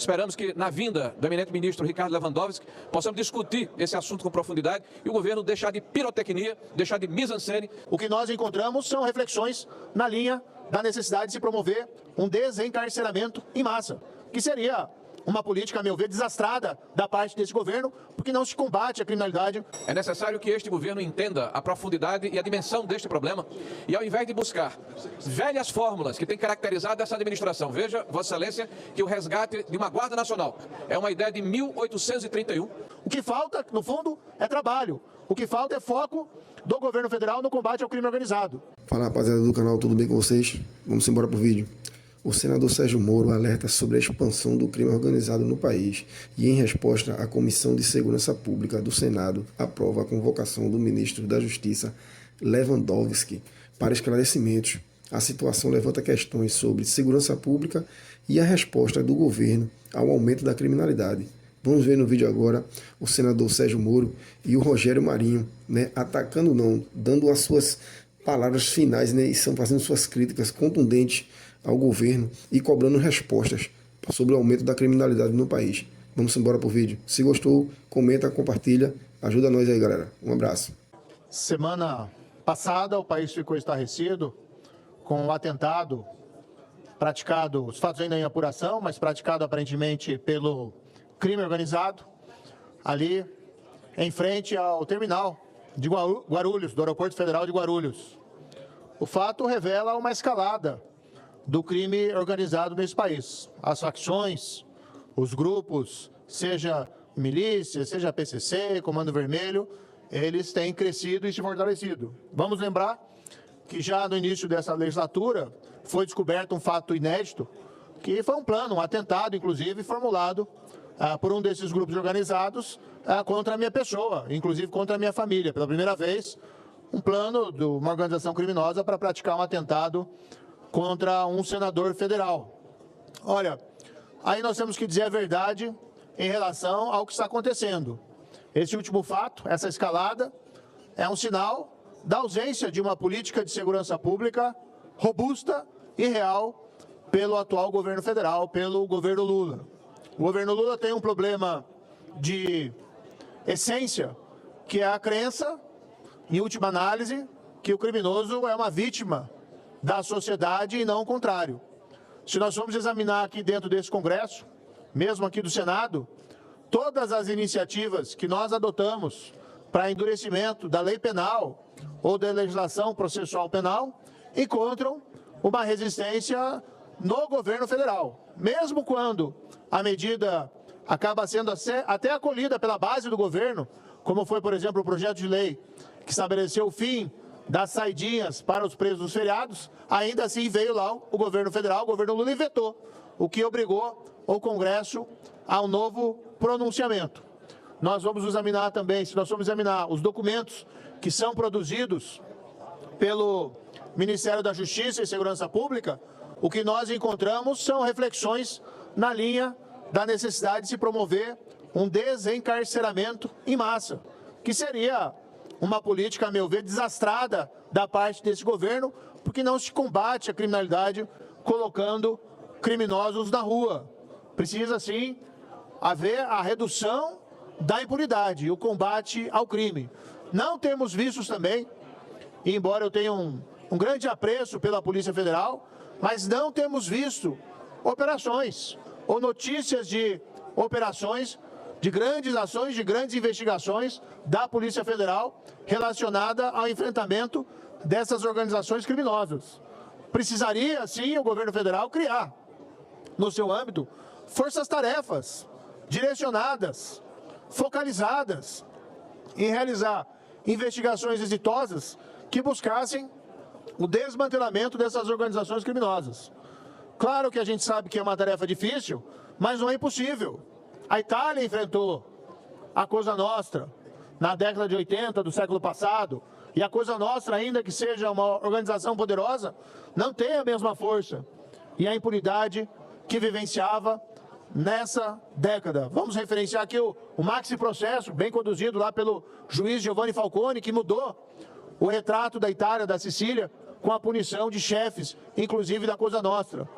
Esperamos que, na vinda do eminente ministro Ricardo Lewandowski, possamos discutir esse assunto com profundidade e o governo deixar de pirotecnia, deixar de mise-en-scène. O que nós encontramos são reflexões na linha da necessidade de se promover um desencarceramento em massa, que seria uma política, a meu ver, desastrada da parte desse governo, porque não se combate a criminalidade. É necessário que este governo entenda a profundidade e a dimensão deste problema e, ao invés de buscar velhas fórmulas que têm caracterizado essa administração, veja, Vossa Excelência, que o resgate de uma Guarda Nacional é uma ideia de 1831. O que falta, no fundo, é trabalho. O que falta é foco do governo federal no combate ao crime organizado. Fala, rapaziada do canal, tudo bem com vocês? Vamos embora pro vídeo. O senador Sérgio Moro alerta sobre a expansão do crime organizado no país e, em resposta, a Comissão de Segurança Pública do Senado aprova a convocação do ministro da Justiça, Lewandowski, para esclarecimentos. A situação levanta questões sobre segurança pública e a resposta do governo ao aumento da criminalidade. Vamos ver no vídeo agora o senador Sérgio Moro e o Rogério Marinho, atacando não, dando as suas palavras finais, e estão fazendo suas críticas contundentes ao governo e cobrando respostas sobre o aumento da criminalidade no país. Vamos embora pro vídeo. Se gostou, comenta, compartilha, ajuda nós aí, galera. Um abraço. Semana passada o país ficou estarrecido com o atentado praticado, os fatos ainda em apuração, mas praticado aparentemente pelo crime organizado, ali em frente ao terminal de Guarulhos, do Aeroporto Federal de Guarulhos. O fato revela uma escalada do crime organizado nesse país. As facções, os grupos, seja milícia, seja PCC, Comando Vermelho, eles têm crescido e se fortalecido. Vamos lembrar que já no início dessa legislatura foi descoberto um fato inédito, que foi um plano, um atentado, inclusive, formulado por um desses grupos organizados contra a minha pessoa, inclusive contra a minha família. Pela primeira vez, um plano de uma organização criminosa para praticar um atentado contra um senador federal. Olha, aí nós temos que dizer a verdade em relação ao que está acontecendo. Esse último fato, essa escalada, é um sinal da ausência de uma política de segurança pública robusta e real pelo atual governo federal, pelo governo Lula. O governo Lula tem um problema de essência, que é a crença, em última análise, que o criminoso é uma vítima da sociedade e não o contrário. Se nós formos examinar aqui dentro desse Congresso, mesmo aqui do Senado, todas as iniciativas que nós adotamos para endurecimento da lei penal ou da legislação processual penal encontram uma resistência no governo federal. Mesmo quando a medida acaba sendo até acolhida pela base do governo, como foi, por exemplo, o projeto de lei que estabeleceu o fim das saidinhas para os presos dos feriados, ainda assim veio lá o governo federal, o governo Lula, e vetou, o que obrigou o Congresso a um novo pronunciamento. Nós vamos examinar também, se nós formos examinar os documentos que são produzidos pelo Ministério da Justiça e Segurança Pública, o que nós encontramos são reflexões na linha da necessidade de se promover um desencarceramento em massa, que seria uma política, a meu ver, desastrada da parte desse governo, porque não se combate a criminalidade colocando criminosos na rua. Precisa, sim, haver a redução da impunidade e o combate ao crime. Não temos visto também, e embora eu tenha um grande apreço pela Polícia Federal, mas não temos visto operações ou notícias de operações, de grandes ações, de grandes investigações da Polícia Federal relacionada ao enfrentamento dessas organizações criminosas. Precisaria, sim, o governo federal criar, no seu âmbito, forças-tarefas direcionadas, focalizadas em realizar investigações exitosas que buscassem o desmantelamento dessas organizações criminosas. Claro que a gente sabe que é uma tarefa difícil, mas não é impossível. A Itália enfrentou a Cosa Nostra na década de 80 do século passado, e a Cosa Nostra, ainda que seja uma organização poderosa, não tem a mesma força e a impunidade que vivenciava nessa década. Vamos referenciar aqui o maxi processo, bem conduzido lá pelo juiz Giovanni Falcone, que mudou o retrato da Itália, da Sicília, com a punição de chefes, inclusive da Cosa Nostra.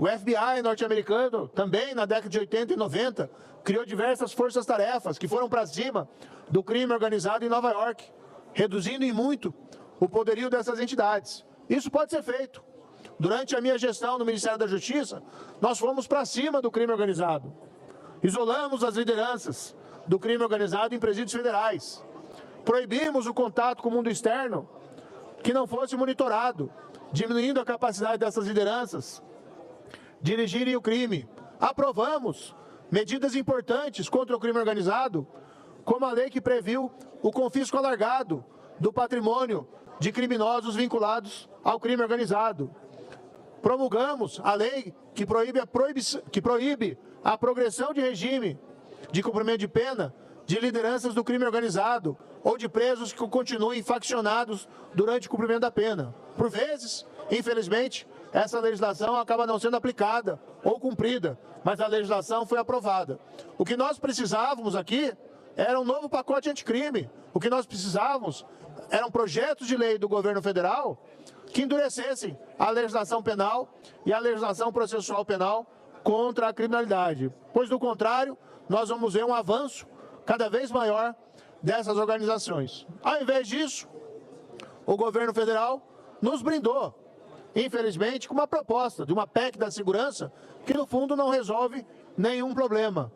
O FBI norte-americano, também na década de 80 e 90, criou diversas forças-tarefas que foram para cima do crime organizado em Nova York, reduzindo em muito o poderio dessas entidades. Isso pode ser feito. Durante a minha gestão no Ministério da Justiça, nós fomos para cima do crime organizado. Isolamos as lideranças do crime organizado em presídios federais. Proibimos o contato com o mundo externo que não fosse monitorado, diminuindo a capacidade dessas lideranças dirigirem o crime. Aprovamos medidas importantes contra o crime organizado, como a lei que previu o confisco alargado do patrimônio de criminosos vinculados ao crime organizado. Promulgamos a lei que proíbe a progressão de regime de cumprimento de pena de lideranças do crime organizado ou de presos que continuem faccionados durante o cumprimento da pena. Por vezes, infelizmente, essa legislação acaba não sendo aplicada ou cumprida, mas a legislação foi aprovada. O que nós precisávamos aqui era um novo pacote anticrime. O que nós precisávamos eram projetos de lei do governo federal que endurecessem a legislação penal e a legislação processual penal contra a criminalidade. Pois, do contrário, nós vamos ver um avanço cada vez maior dessas organizações. Ao invés disso, o governo federal nos brindou, infelizmente, com uma proposta de uma PEC da segurança que, no fundo, não resolve nenhum problema.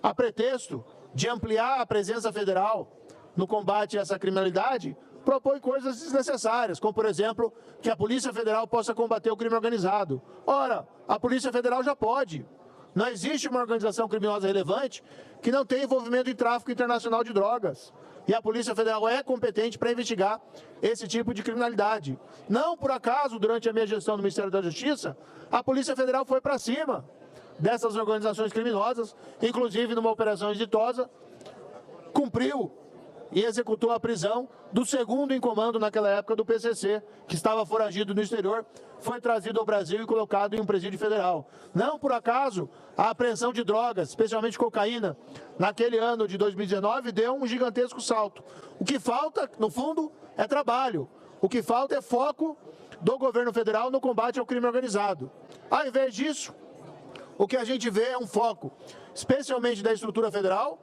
A pretexto de ampliar a presença federal no combate a essa criminalidade, propõe coisas desnecessárias, como, por exemplo, que a Polícia Federal possa combater o crime organizado. Ora, a Polícia Federal já pode. Não existe uma organização criminosa relevante que não tenha envolvimento em tráfico internacional de drogas. E a Polícia Federal é competente para investigar esse tipo de criminalidade. Não por acaso, durante a minha gestão no Ministério da Justiça, a Polícia Federal foi para cima dessas organizações criminosas, inclusive numa operação exitosa, cumpriu e executou a prisão do segundo em comando naquela época do PCC, que estava foragido no exterior, foi trazido ao Brasil e colocado em um presídio federal. Não por acaso, a apreensão de drogas, especialmente cocaína, naquele ano de 2019, deu um gigantesco salto. O que falta, no fundo, é trabalho. O que falta é foco do governo federal no combate ao crime organizado. Ao invés disso, o que a gente vê é um foco, especialmente da estrutura federal,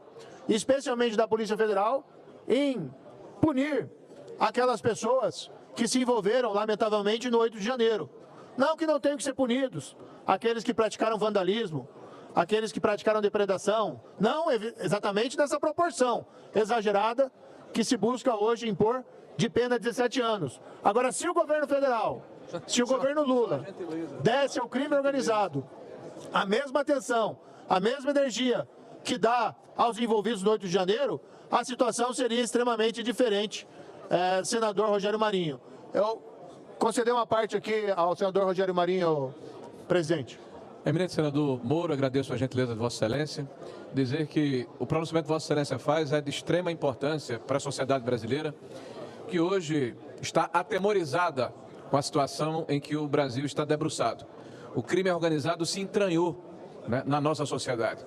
especialmente da Polícia Federal, em punir aquelas pessoas que se envolveram, lamentavelmente, no 8 de janeiro. Não que não tenham que ser punidos, aqueles que praticaram vandalismo, aqueles que praticaram depredação, não exatamente nessa proporção exagerada que se busca hoje impor de pena de 17 anos. Agora, se o governo federal, se o governo Lula desse ao crime organizado a mesma atenção, a mesma energia que dá aos envolvidos no 8 de janeiro, a situação seria extremamente diferente, senador Rogério Marinho. Eu conceder uma parte aqui ao senador Rogério Marinho, presidente. Eminente senador Moro, agradeço a gentileza de Vossa Excelência. Dizer que o pronunciamento que Vossa Excelência faz é de extrema importância para a sociedade brasileira, que hoje está atemorizada com a situação em que o Brasil está debruçado. O crime organizado se entranhou, né, na nossa sociedade.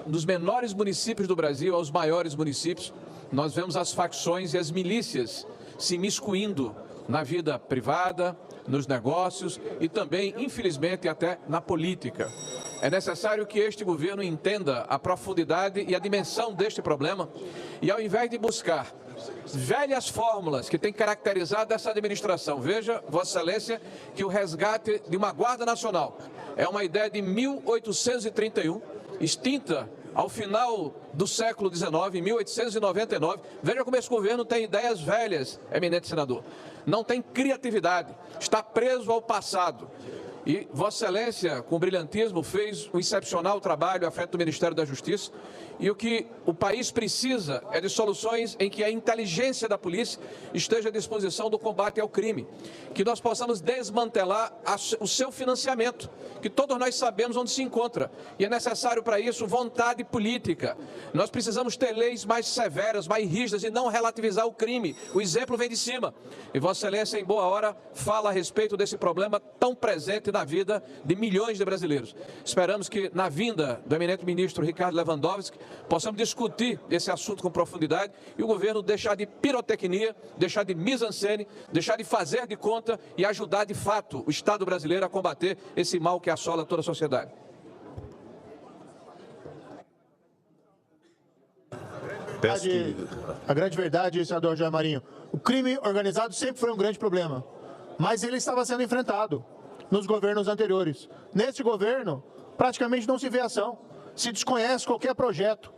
Dos menores municípios do Brasil aos maiores municípios, nós vemos as facções e as milícias se imiscuindo na vida privada, nos negócios e também, infelizmente, até na política. É necessário que este governo entenda a profundidade e a dimensão deste problema e, ao invés de buscar velhas fórmulas que têm caracterizado essa administração, veja, Vossa Excelência, que o resgate de uma Guarda Nacional é uma ideia de 1831, extinta ao final do século XIX, em 1899. Veja como esse governo tem ideias velhas, eminente senador. Não tem criatividade, está preso ao passado. E Vossa Excelência, com brilhantismo, fez um excepcional trabalho à frente do Ministério da Justiça. E o que o país precisa é de soluções em que a inteligência da polícia esteja à disposição do combate ao crime. Que nós possamos desmantelar o seu financiamento, que todos nós sabemos onde se encontra. E é necessário para isso vontade política. Nós precisamos ter leis mais severas, mais rígidas e não relativizar o crime. O exemplo vem de cima. E Vossa Excelência, em boa hora, fala a respeito desse problema tão presente diante da vida de milhões de brasileiros. Esperamos que, na vinda do eminente ministro Ricardo Lewandowski, possamos discutir esse assunto com profundidade e o governo deixar de pirotecnia, deixar de mise-en-scène, deixar de fazer de conta e ajudar, de fato, o Estado brasileiro a combater esse mal que assola toda a sociedade. A grande verdade, senador Jorge Marinho, o crime organizado sempre foi um grande problema, mas ele estava sendo enfrentado nos governos anteriores. Neste governo, praticamente não se vê ação, se desconhece qualquer projeto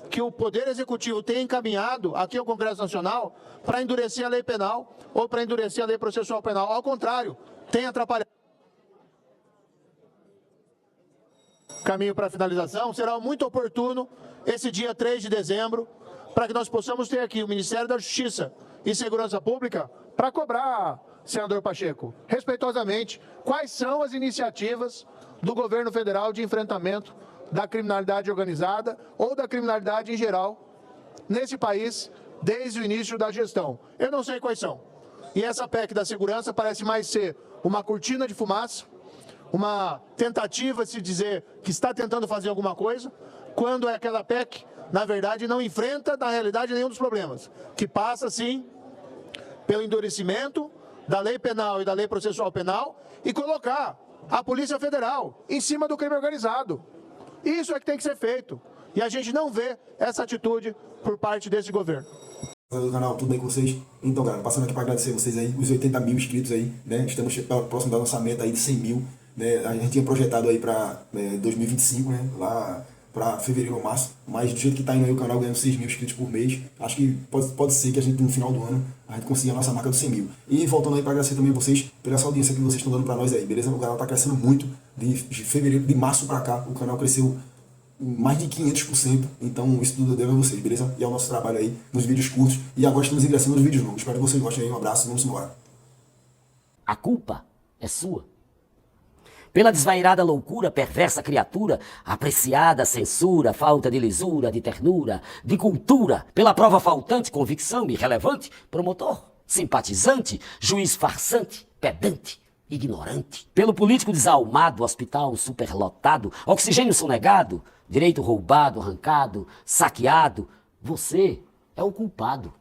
que o Poder Executivo tenha encaminhado aqui ao Congresso Nacional para endurecer a lei penal ou para endurecer a lei processual penal. Ao contrário, tem atrapalhado. Caminho para a finalização, será muito oportuno esse dia 3 de dezembro, para que nós possamos ter aqui o Ministério da Justiça e Segurança Pública para cobrar, senador Pacheco, respeitosamente, quais são as iniciativas do governo federal de enfrentamento da criminalidade organizada ou da criminalidade em geral nesse país desde o início da gestão. Eu não sei quais são. E essa PEC da segurança parece mais ser uma cortina de fumaça, uma tentativa de se dizer que está tentando fazer alguma coisa, quando é aquela PEC, na verdade, não enfrenta, na realidade, nenhum dos problemas, que passa, sim, pelo endurecimento da lei penal e da lei processual penal e colocar a Polícia Federal em cima do crime organizado. Isso é que tem que ser feito. E a gente não vê essa atitude por parte desse governo. Do canal, tudo bem com vocês? Então, galera, passando aqui para agradecer vocês aí, os 80 mil inscritos aí, né? Estamos próximo da nossa meta aí de 100 mil, né? A gente tinha projetado aí para 2025, né? Lá para fevereiro ou março, mas do jeito que está indo aí o canal ganhando 6 mil inscritos por mês, acho que pode ser que a gente no final do ano a gente consiga a nossa marca dos 100 mil. E voltando aí para agradecer também vocês pela essa audiência que vocês estão dando para nós aí, beleza? O canal está crescendo muito, de março para cá, o canal cresceu mais de 500%, então isso tudo deve a vocês, beleza? E ao nosso trabalho aí nos vídeos curtos, e agora estamos ingressando nos vídeos longos. Espero que vocês gostem aí, um abraço e vamos embora. A culpa é sua. Pela desvairada loucura, perversa criatura, apreciada censura, falta de lisura, de ternura, de cultura, pela prova faltante, convicção irrelevante, promotor, simpatizante, juiz farsante, pedante, ignorante. Pelo político desalmado, hospital superlotado, oxigênio sonegado, direito roubado, arrancado, saqueado, você é o culpado.